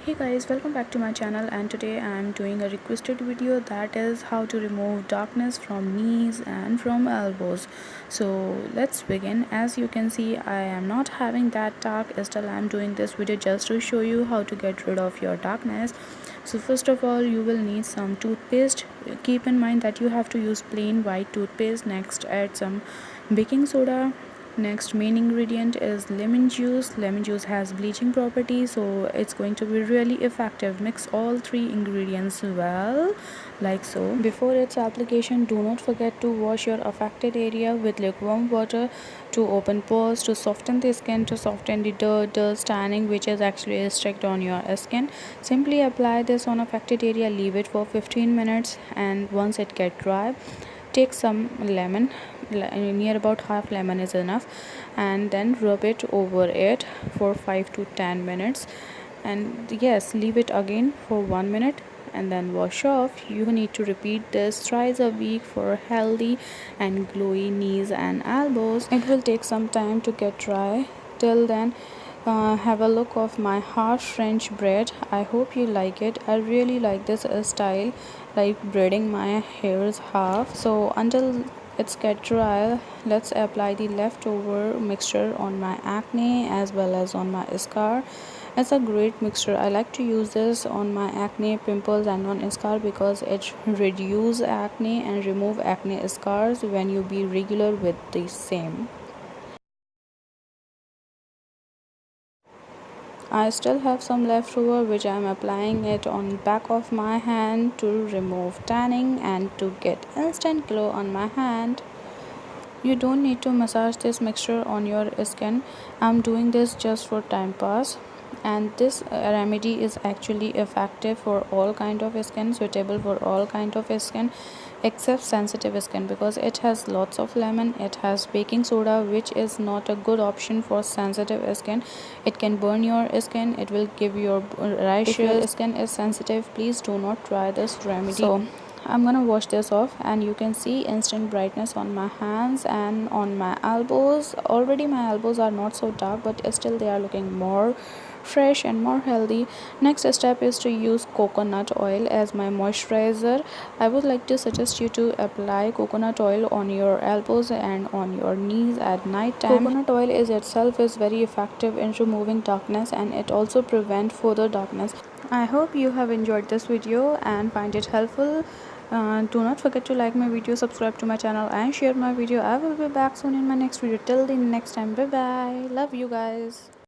Hey guys, welcome back to my channel, and today I am doing a requested video, that is how to remove darkness from knees and from elbows. So let's begin. As you can see, I am not having that dark, still I am doing this video just to show you how to get rid of your darkness. So first of all, you will need some toothpaste. Keep in mind that you have to use plain white toothpaste. Next, add some baking soda. Next main ingredient is lemon juice has bleaching properties, so it's going to be really effective. Mix all three ingredients well, like so. Before its application, do not forget to wash your affected area with lukewarm water to open pores, to soften the skin, to soften the dust, tanning which is actually strict on your skin. Simply apply this on affected area, leave it for 15 minutes, and once it get dry, take some lemon, near about half lemon is enough, and then rub it over it for 5 to 10 minutes, and yes, leave it again for 1 minute and then wash off. You need to repeat this thrice a week for healthy and glowy knees and elbows. It will take some time to get dry. Till then, have a look of my harsh French braid. I hope you like it. I really like this style, like braiding my hairs half. So until it's get dry, let's apply the leftover mixture on my acne as well as on my scar. It's a great mixture. I like to use this on my acne, pimples and on scar because it reduce acne and remove acne scars when you be regular with the same. I still have some leftover which I am applying it on back of my hand to remove tanning and to get instant glow on my hand. You don't need to massage this mixture on your skin. I'm doing this just for time pass, and this remedy is actually effective for all kind of skin, suitable for all kind of skin except sensitive skin, because it has lots of lemon, it has baking soda which is not a good option for sensitive skin. It can burn your skin, it will give your rashes. If your skin is sensitive, please do not try this remedy. So I'm gonna wash this off, and you can see instant brightness on my hands and on my elbows. Already my elbows are not so dark, but still they are looking more fresh and more healthy. Next step is to use coconut oil as my moisturizer. I would like to suggest you to apply coconut oil on your elbows and on your knees at night time. Coconut oil is itself is very effective in removing darkness, and it also prevent further darkness. I hope you have enjoyed this video and find it helpful. Do not forget to like my video, subscribe to my channel and share my video. I will be back soon in my next video. Till the next time, bye bye. Love you guys.